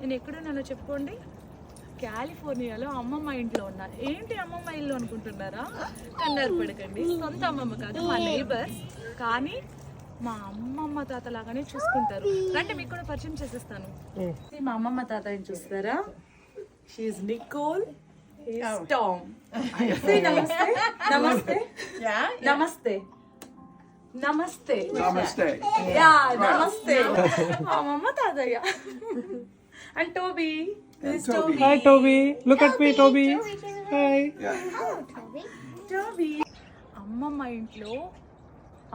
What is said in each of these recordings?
నేను ఎక్కడున్నానో చెప్పుకోండి. కాలిఫోర్నియాలో అమ్మమ్మ ఇంట్లో ఉన్నా. ఏంటి అమ్మమ్మ ఇల్లు అనుకుంటున్నారా? కంగారు పడకండి, సొంత అమ్మమ్మ కాదు, మా నైబర్స్. కానీ మా అమ్మమ్మ తాత లాగానే చూసుకుంటారు. రండి మీకు కూడా పరిచయం చేసేస్తాను. మా అమ్మమ్మ తాతని చూస్తారా? She Nicole, Tom. నమస్తే నమస్తే నమస్తే నమస్తే Namaste. యా నమస్తే అమ్మమ్మ తాతయ్య. And Toby. Toby. Hi Toby, look at me Toby. Hi. Toby. అమ్మమ్మ ఇంట్లో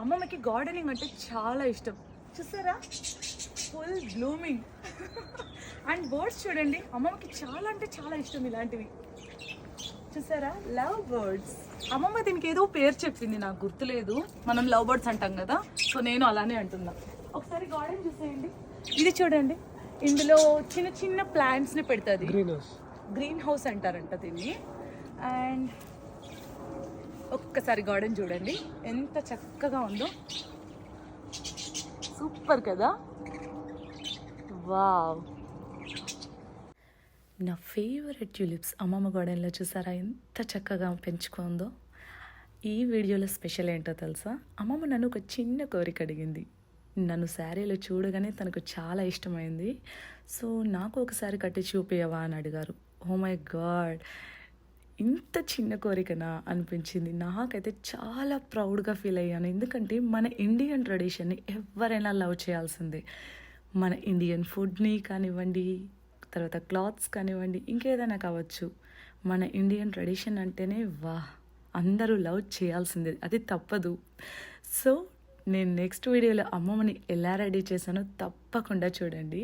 అమ్మమ్మకి గార్డెనింగ్ అంటే చాలా ఇష్టం. చూసారా, ఫుల్ బ్లూమింగ్. అండ్ బర్డ్స్ చూడండి, అమ్మమ్మకి చాలా అంటే చాలా ఇష్టం ఇలాంటివి. చూసారా, లవ్ బర్డ్స్. అమ్మమ్మ దీనికి ఏదో పేరు చెప్పింది, నాకు గుర్తులేదు. మనం లవ్ బర్డ్స్ అంటాం కదా, సో నేను అలానే అంటున్నా. ఒకసారి గార్డెన్ చూసేయండి. ఇది చూడండి, ఇందులో చిన్న చిన్న ప్లాంట్స్ని పెడుతుంది. గ్రీన్ హౌస్ అంటారంట దీన్ని. అండ్ ఒక్కసారి గార్డెన్ చూడండి ఎంత చక్కగా ఉందో. సూపర్ కదా, వావ్. నా ఫేవరెట్ ట్యూలిప్స్ అమ్మమ్మ గార్డెన్లో చూసారా ఎంత చక్కగా పెంచుకుందో. ఈ వీడియోలో స్పెషల్ ఏంటో తెలుసా? అమ్మమ్మ నన్ను ఒక చిన్న కోరిక అడిగింది. నన్ను శారీలో చూడగానే తనకు చాలా ఇష్టమైంది. సో నాకు ఒకసారి కట్టి చూపించవా అని అడిగారు. ఓ మై గాడ్, ఇంత చిన్న కోరికనా అనిపించింది. నాకైతే చాలా ప్రౌడ్గా ఫీల్ అయ్యాను. ఎందుకంటే మన ఇండియన్ ట్రెడిషన్ని ఎవరైనా లవ్ చేయాల్సిందే. మన ఇండియన్ ఫుడ్ని కానివ్వండి, తర్వాత క్లాత్స్ కానివ్వండి, ఇంకేదైనా కావచ్చు, మన ఇండియన్ ట్రెడిషన్ అంటేనే అందరూ లవ్ చేయాల్సిందే, అది తప్పదు. సో నేను నెక్స్ట్ వీడియోలో అమ్మమ్మని ఎలా రెడీ చేశానో తప్పకుండా చూడండి.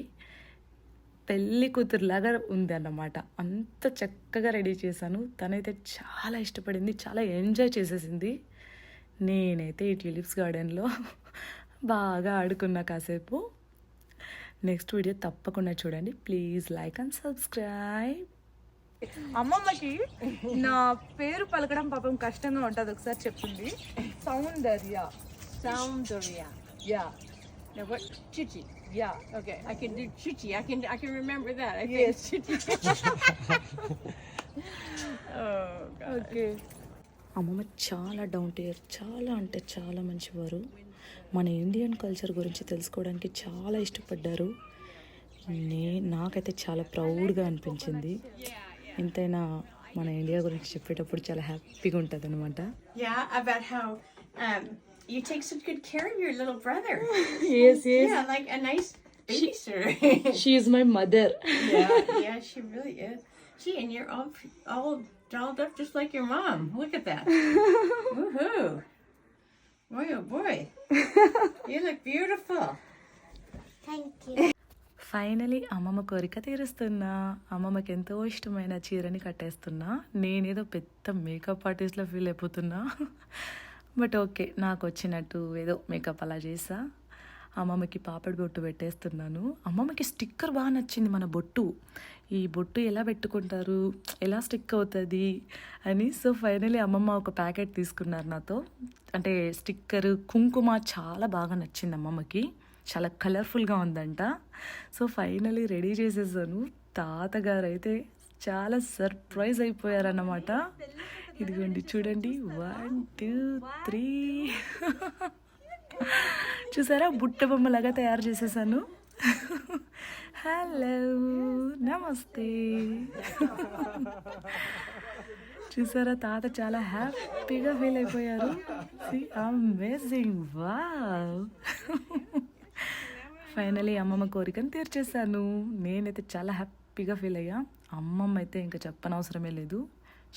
పెళ్ళి కూతురులాగా ఉంది అన్నమాట, అంత చక్కగా రెడీ చేశాను. తనైతే చాలా ఇష్టపడింది, చాలా ఎంజాయ్ చేసేసింది. నేనైతే ఈ ట్యూలిప్స్ గార్డెన్లో బాగా ఆడుకున్నా కాసేపు. నెక్స్ట్ వీడియో తప్పకుండా చూడండి. Please like and subscribe. అమ్మమ్మకి నా పేరు పలకడం పాపం కష్టంగా ఉంటుంది, ఒకసారి చెప్పింది. సౌందర్య. Yeah. Now what? Chichi. Yeah. Okay, I can do Chichi. I can remember that. I think Yes. Chichi. Oh God. Okay. అమ్మమ్మ చాలా డౌన్ టు ఎర్త్, చాలా అంటే చాలా మంచివారు. మన ఇండియన్ కల్చర్ గురించి తెలుసుకోవడానికి చాలా ఇష్టపడ్డారు. నాకైతే చాలా ప్రౌడ్గా అనిపించింది. ఎంతైనా మన ఇండియా గురించి చెప్పేటప్పుడు చాలా హ్యాపీగా ఉంటుంది అనమాట. Yeah, about how you take such good care of your little brother. Yes. Yeah, like a nice babysitter. She is my mother. Yeah, she really is. And you're all dolled up just like your mom. Look at that. Woohoo! Boy, oh boy. You look beautiful. Thank you. Finally అమ్మమ్మ కోరిక తీరుస్తున్నా. అమ్మమ్మకి ఎంతో ఇష్టమైన చీరని కట్టేస్తున్నా. నేనేదో పెద్ద makeup ఆర్టిస్ట్లో feel అయిపోతున్నా. But okay, నాకు వచ్చినట్టు ఏదో మేకప్ అలా చేసా. అమ్మమ్మకి పాపడి బొట్టు పెట్టేస్తున్నాను. అమ్మమ్మకి స్టిక్కర్ బాగా నచ్చింది, మన బొట్టు. ఈ బొట్టు ఎలా పెట్టుకుంటారు, ఎలా స్టిక్ అవుతుంది అని. సో ఫైనలీ అమ్మమ్మ ఒక ప్యాకెట్ తీసుకున్నారు నాతో. అంటే స్టిక్కర్, కుంకుమ చాలా బాగా నచ్చింది అమ్మమ్మకి, చాలా కలర్ఫుల్గా ఉందంట. సో ఫైనలీ రెడీ చేసేసాను. తాతగారు అయితే చాలా సర్ప్రైజ్ అయిపోయారన్నమాట. ఇదిగోండి చూడండి, 1 2 3 చూసారా, బుట్ట బొమ్మలాగా తయారు చేసేసాను. హలో, నమస్తే. చూసారా, తాత చాలా హ్యాపీగా ఫీల్ అయిపోయారు. Amazing, wow. ఫైనలీ అమ్మమ్మ కోరికను తీర్చేశాను. నేనైతే చాలా హ్యాపీగా ఫీల్ అయ్యా. అమ్మమ్మ అయితే ఇంకా చెప్పనవసరమే లేదు.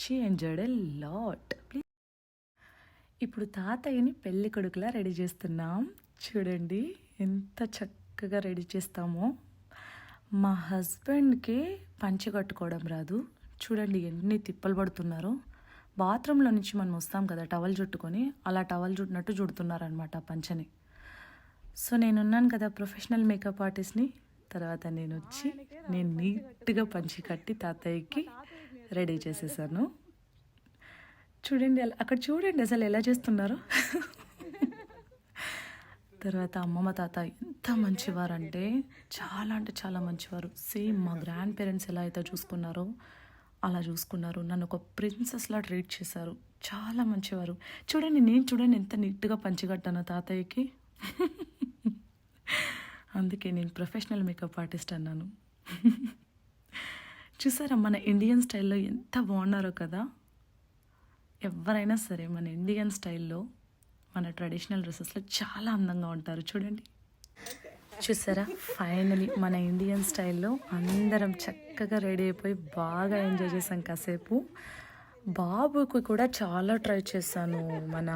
She enjoyed a lot. ఇప్పుడు తాతయ్యని పెళ్లి కొడుకులా రెడీ చేస్తున్నాం. చూడండి ఎంత చక్కగా రెడీ చేస్తామో. మా హస్బెండ్కి పంచె కట్టుకోవడం రాదు. చూడండి ఎన్ని తిప్పలు పడుతున్నారో. బాత్రూంలో నుంచి మనం వస్తాం కదా టవల్ చుట్టుకొని, అలా టవల్ చుట్టినట్టు చుడుతున్నారనమాట పంచెని. సో నేనున్నాను కదా ప్రొఫెషనల్ మేకప్ ఆర్టిస్ట్ని. తర్వాత నేను వచ్చి నీట్గా పంచి కట్టి తాతయ్యకి రెడీ చేసేసాను. చూడండి అక్కడ చూడండి అసలు ఎలా చేస్తున్నారో. తర్వాత అమ్మమ్మ తాత ఎంత మంచివారంటే చాలా అంటే చాలా మంచివారు. సేమ్ మా గ్రాండ్ పేరెంట్స్ ఎలా అయితే చూసుకున్నారో అలా చూసుకున్నారు. నన్ను ఒక ప్రిన్సెస్లా ట్రీట్ చేశారు. చాలా మంచివారు. చూడండి నేను చూడండి ఎంత నీట్గా పంచికట్టాను తాతయ్యకి. అందుకే నేను ప్రొఫెషనల్ మేకప్ ఆర్టిస్ట్ అన్నాను. చూసారా మన ఇండియన్ స్టైల్లో ఎంత బాగున్నారో కదా. ఎవరైనా సరే మన ఇండియన్ స్టైల్లో మన ట్రెడిషనల్ డ్రెస్సెస్లో చాలా అందంగా ఉంటారు. చూడండి చూసారా ఫైనలీ మన ఇండియన్ స్టైల్లో అందరం చక్కగా రెడీ అయిపోయి బాగా ఎంజాయ్ చేసాం కాసేపు. బాబుకి కూడా చాలా ట్రై చేశాను. మన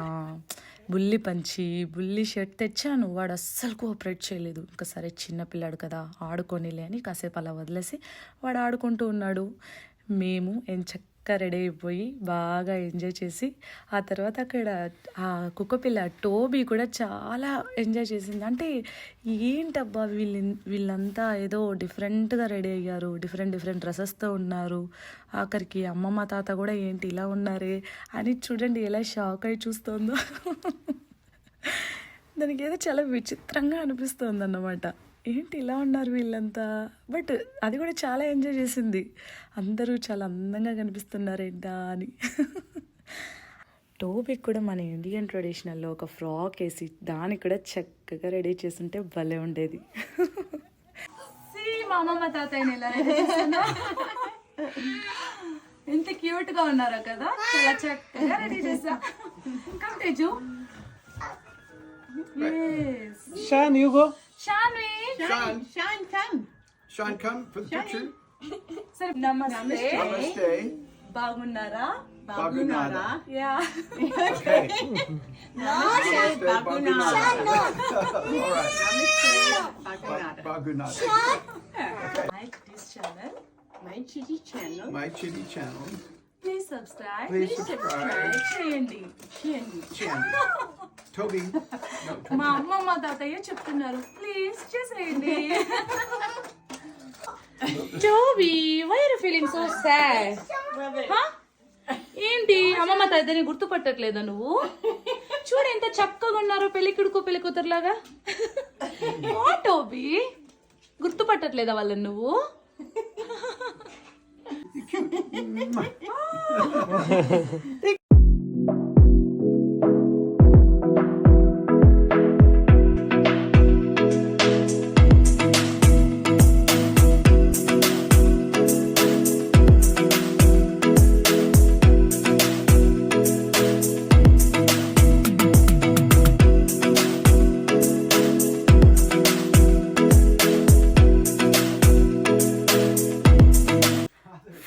బుల్లి పంచి బుల్లి షర్ట్ తెచ్చాను, వాడు అస్సలు కోఆపరేట్ చేయలేదు. ఇంకా సరే చిన్నపిల్లాడు కదా ఆడుకోనిలే అని కాసేపు అలా వదిలేసి వాడు ఆడుకుంటూ ఉన్నాడు. మేము చక్కగా రెడీ అయిపోయి బాగా ఎంజాయ్ చేసి ఆ తర్వాత అక్కడ ఆ కుక్కపిల్ల టోబీ కూడా చాలా ఎంజాయ్ చేసింది. అంటే ఏంటబ్బా వీళ్ళంతా ఏదో డిఫరెంట్గా రెడీ అయ్యారు, డిఫరెంట్ డ్రెస్సెస్తో ఉన్నారు. ఆఖరికి అమ్మమ్మ తాత కూడా ఏంటి ఇలా ఉన్నారే అని చూడండి ఎలా షాక్ అయి చూస్తుందో. దానికి ఏదో చాలా విచిత్రంగా అనిపిస్తుంది అన్నమాట. ఏంటి ఇలా ఉన్నారు వీళ్ళంతా, బట్ అది కూడా చాలా ఎంజాయ్ చేసింది. అందరూ చాలా అందంగా కనిపిస్తున్నారేంటా అని. టోబీకి కూడా మన ఇండియన్ ట్రెడిషనల్లో ఒక ఫ్రాక్ వేసి దానికి కూడా చక్కగా రెడీ చేస్తుంటే భలే ఉండేది. మా అమ్మమ్మ తాతయ్యని ఎలా రెడీ చేస్తున్నా, ఎంత క్యూట్గా ఉన్నారో కదా, చాలా చక్కగా రెడీ చేసా. Come Teju. Yes. Shan, you go. Shanvi. Sean, come. Sean, come for the picture. Sir, namaste. Namaste. బాగున్నారా? Bagunada. Yeah. Okay. Namaste, Bagunada. All right. Bagunada. Bagunada. Like this channel. My Chitty channel. My Chitty channel. Please subscribe. Please subscribe. చేయండి. Chan. Toby. No, Toby. మా అమ్మమ్మ తాతయ్య చెప్తున్నారు please చేసేయండి. Toby, why are you feeling so sad? Huh? ఏంటి అమ్మమ్మ తాతయ్యని గుర్తుపట్టట్లేదా నువ్వు? చూడు ఎంత చక్కగా ఉన్నారో పెళ్ళికొడుకు పెళ్లి కూతురులాగా. టోబీ గుర్తుపట్టట్లేదా వాళ్ళని నువ్వు?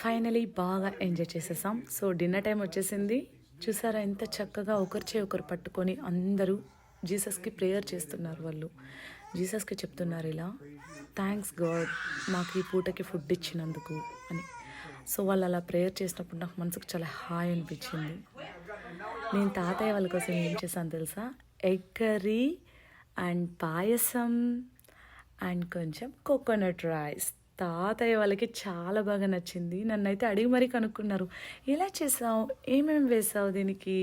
ఫైనలీ బాగా ఎంజాయ్ చేసేసాం. సో డిన్నర్ టైం వచ్చేసింది. చూసారా ఎంత చక్కగా ఒకరిచే ఒకరు పట్టుకొని అందరూ జీసస్కి ప్రేయర్ చేస్తున్నారు. వాళ్ళు జీసస్కి చెప్తున్నారు ఇలా, థ్యాంక్స్ గాడ్ మాకు ఈ పూటకి ఫుడ్ ఇచ్చినందుకు అని. సో వాళ్ళు అలా ప్రేయర్ చేసినప్పుడు నాకు మనసుకు చాలా హాయ్ అనిపించింది. నేను తాతయ్య వాళ్ళ కోసం ఏం చేశాను తెలుసా, egg curry and payasam and కొంచెం కోకోనట్ రైస్. తాతయ్య వాళ్ళకి చాలా బాగా నచ్చింది. నన్నైతే అడిగి మరీ కనుక్కున్నారు, ఎలా చేసావు, ఏమేమి వేసావు దీనికి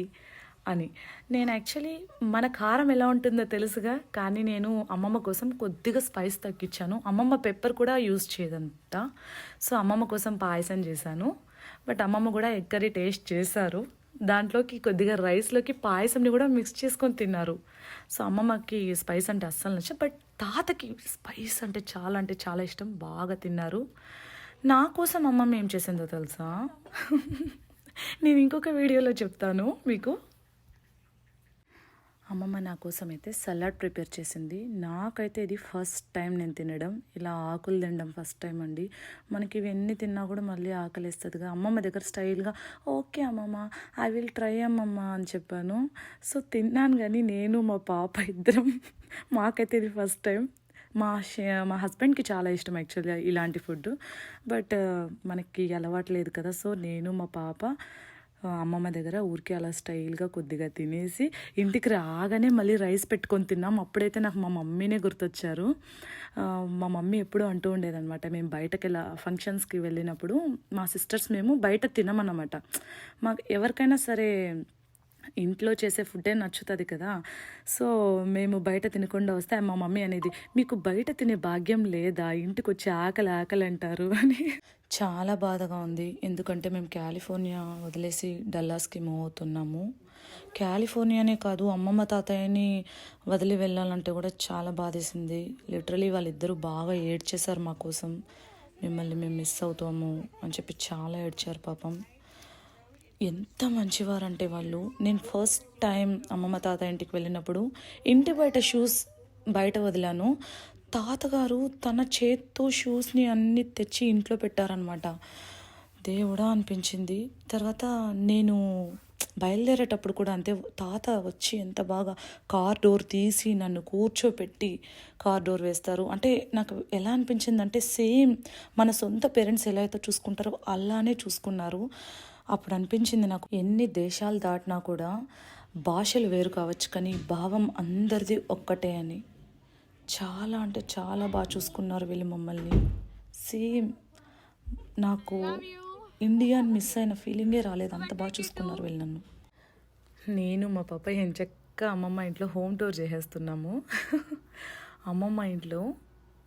అని. నేను యాక్చువల్లీ మన కారం ఎలా ఉంటుందో తెలుసుగా, కానీ నేను అమ్మమ్మ కోసం కొద్దిగా స్పైస్ తగ్గించాను. అమ్మమ్మ పెప్పర్ కూడా యూజ్ చేయదంట. సో అమ్మమ్మ కోసం పాయసం చేశాను. బట్ అమ్మమ్మ కూడా ఎగ్ కర్రీ టేస్ట్ చేశారు. దాంట్లోకి కొద్దిగా రైస్లోకి పాయసంని కూడా మిక్స్ చేసుకొని తిన్నారు. సో అమ్మమ్మకి స్పైస్ అంటే అస్సలు నచ్చదు, బట్ తాతకి స్పైస్ అంటే చాలా ఇష్టం, బాగా తిన్నారు. నా కోసం అమ్మమ్మ ఏం చేసిందో తెలుసా, నేను ఇంకొక వీడియోలో చెప్తాను మీకు. అమ్మమ్మ నా కోసం అయితే సలాడ్ ప్రిపేర్ చేసింది. నాకైతే ఇది ఫస్ట్ టైం నేను తినడం, ఇలా ఆకులు తినడం ఫస్ట్ టైం అండి. మనకి ఇవన్నీ తిన్నా కూడా మళ్ళీ ఆకలి వేస్తుందిగా. అమ్మమ్మ దగ్గర స్టైల్గా ఓకే అమ్మమ్మ ఐ విల్ ట్రై అమ్మమ్మ అని చెప్పాను. సో తిన్నాను, కానీ నేను మా పాప ఇద్దరం, మాకైతే ఇది ఫస్ట్ టైం. మా హస్బెండ్కి చాలా ఇష్టం యాక్చువల్లీ ఇలాంటి ఫుడ్, బట్ మనకి అలవాటు లేదు కదా. సో నేను మా పాప అమ్మమ్మ దగ్గర ఊరికి అలా స్టైల్గా కొద్దిగా తినేసి ఇంటికి రాగానే మళ్ళీ రైస్ పెట్టుకొని తిన్నాం. అప్పుడైతే నాకు మా మమ్మీనే గుర్తొచ్చారు. మా మమ్మీ ఎప్పుడూ అంటూ ఉండేదన్నమాట, మేము బయటకు ఇలా ఫంక్షన్స్కి వెళ్ళినప్పుడు మా సిస్టర్స్ మేము బయట తినమన్నమాట. మాకు ఎవరికైనా సరే ఇంట్లో చేసే ఫుడ్డే నచ్చుతుంది కదా. సో మేము బయట తినకుండా వస్తే మా మమ్మీ అనేది, మీకు బయట తినే భాగ్యం లేదా, ఇంటికి వచ్చి ఆకలి ఆకలి అంటారు అని. చాలా బాధగా ఉంది, ఎందుకంటే మేము కాలిఫోర్నియా వదిలేసి డల్లాస్కి మూవ్ అవుతున్నాము. కాలిఫోర్నియానే కాదు, అమ్మమ్మ తాతయ్యని వదిలి వెళ్ళాలంటే కూడా చాలా బాధేసింది. లిటరలీ వాళ్ళిద్దరూ బాగా ఏడ్చేశారు మా కోసం, మిమ్మల్ని మేము మిస్ అవుతాము అని చెప్పి చాలా ఏడ్చారు పాపం. ఎంత మంచివారంటే వాళ్ళు. నేను ఫస్ట్ టైం అమ్మమ్మ తాత ఇంటికి వెళ్ళినప్పుడు ఇంటి బయట షూస్ బయట వదిలాను. తాతగారు తన చేత్తో షూస్ని అన్నీ తెచ్చి ఇంట్లో పెట్టారనమాట. దేవుడా అనిపించింది. తర్వాత నేను బయలుదేరేటప్పుడు కూడా అంతే, తాత వచ్చి ఎంత బాగా కార్ డోర్ తీసి నన్ను కూర్చోపెట్టి కార్ డోర్ వేస్తారు. అంటే నాకు ఎలా అనిపించిందంటే సేమ్ మన సొంత పేరెంట్స్ ఎలా అయితే చూసుకుంటారో అలానే చూసుకున్నారు. అప్పుడు అనిపించింది నాకు, ఎన్ని దేశాలు దాటినా కూడా భాషలు వేరు కావచ్చు కానీ భావం అందరిది ఒక్కటే అని. చాలా అంటే చాలా బాగా చూసుకున్నారు వీళ్ళు మమ్మల్ని. సేమ్ నాకు ఇండియాని మిస్ అయిన ఫీలింగే రాలేదు, అంత బాగా చూసుకున్నారు వీళ్ళు నన్ను. నేను మా పాప ఎంచక్క అమ్మమ్మ ఇంట్లో హోమ్ టూర్ చేసేస్తున్నాము. అమ్మమ్మ ఇంట్లో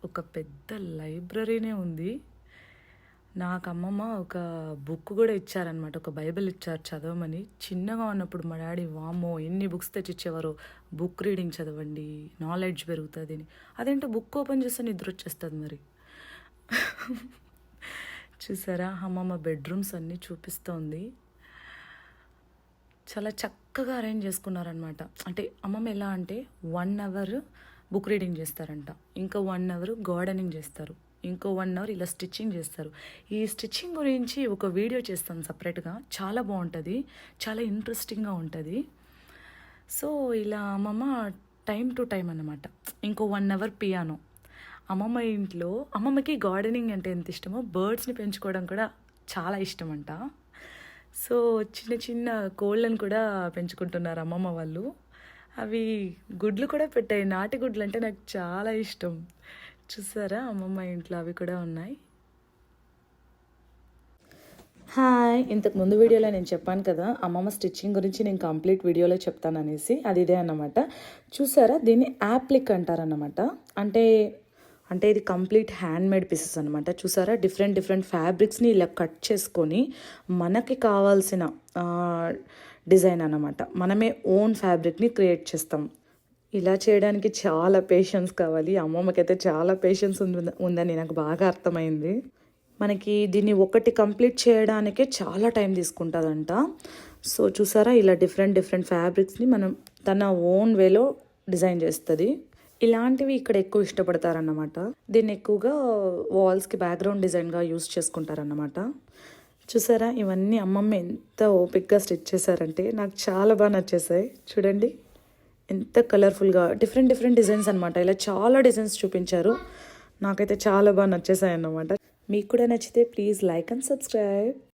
ఒక పెద్ద లైబ్రరీనే ఉంది. నాకు అమ్మమ్మ ఒక బుక్ కూడా ఇచ్చారనమాట, ఒక బైబిల్ ఇచ్చారు చదవమని. చిన్నగా ఉన్నప్పుడు మా డాడీ వామ్మో ఎన్ని బుక్స్ తెచ్చిచ్చేవారు, బుక్ రీడింగ్ చదవండి నాలెడ్జ్ పెరుగుతుంది అని. అదేంటో బుక్ ఓపెన్ చేస్తే నిద్ర వచ్చేస్తుంది మరి. చూసారా అమ్మమ్మ బెడ్రూమ్స్ అన్నీ చూపిస్తోంది. చాలా చక్కగా అరేంజ్ చేసుకున్నారనమాట. అంటే అమ్మమ్మ ఎలా అంటే 1 అవర్ బుక్ రీడింగ్ చేస్తారంట, ఇంకా 1 అవర్ గార్డెనింగ్ చేస్తారు, ఇంకో 1 అవర్ ఇలా స్టిచ్చింగ్ చేస్తారు. ఈ స్టిచ్చింగ్ గురించి ఒక వీడియో చేస్తాను సపరేట్గా, చాలా బాగుంటుంది, చాలా ఇంట్రెస్టింగ్గా ఉంటుంది. సో ఇలా అమ్మమ్మ టైం టు టైం అన్నమాట. ఇంకో 1 అవర్ పియానో. అమ్మమ్మ ఇంట్లో అమ్మమ్మకి గార్డెనింగ్ అంటే ఎంత ఇష్టమో బర్డ్స్ని పెంచుకోవడం కూడా చాలా ఇష్టం అంట. సో చిన్న చిన్న కోళ్ళను కూడా పెంచుకుంటున్నారు అమ్మమ్మ వాళ్ళు. అవి గుడ్లు కూడా పెట్టాయి, నాటి గుడ్లు అంటే నాకు చాలా ఇష్టం. చూసారా అమ్మమ్మ ఇంట్లో అవి కూడా ఉన్నాయి. హాయ్, ఇంతకు ముందు వీడియోలో నేను చెప్పాను కదా అమ్మమ్మ స్టిచ్చింగ్ గురించి నేను కంప్లీట్ వీడియోలో చెప్తాను అనేసి, అది ఇదే అన్నమాట. చూసారా దీన్ని యాప్లిక్ అంటారన్నమాట. అంటే ఇది కంప్లీట్ హ్యాండ్మేడ్ పీసెస్ అనమాట. చూసారా డిఫరెంట్ డిఫరెంట్ ఫ్యాబ్రిక్స్ని ఇలా కట్ చేసుకొని మనకి కావాల్సిన డిజైన్ అన్నమాట, మనమే ఓన్ ఫ్యాబ్రిక్ని క్రియేట్ చేస్తాం. ఇలా చేయడానికి చాలా పేషెన్స్ కావాలి. అమ్మమ్మకైతే చాలా పేషెన్స్ ఉందని నాకు బాగా అర్థమైంది. మనకి దీన్ని ఒకటి కంప్లీట్ చేయడానికే చాలా టైం తీసుకుంటుందంట. సో చూసారా ఇలా డిఫరెంట్ డిఫరెంట్ ఫ్యాబ్రిక్స్ని మనం తన ఓన్ వేలో డిజైన్ చేస్తుంది. ఇలాంటివి ఇక్కడ ఎక్కువ ఇష్టపడతారన్నమాట. దీన్ని ఎక్కువగా వాల్స్కి బ్యాక్గ్రౌండ్ డిజైన్గా యూస్ చేసుకుంటారన్నమాట. చూసారా ఇవన్నీ అమ్మమ్మ ఎంత ఓపిక్గా స్టిచ్ చేశారంటే నాకు చాలా బాగా నచ్చేసాయి. చూడండి ఎంత కలర్ఫుల్గా డిఫరెంట్ డిఫరెంట్ డిజైన్స్ అనమాట. ఇలా చాలా డిజైన్స్ చూపించారు, నాకైతే చాలా బాగా నచ్చేసాయి అన్నమాట. మీకు కూడా నచ్చితే ప్లీజ్ లైక్ అండ్ సబ్స్క్రైబ్.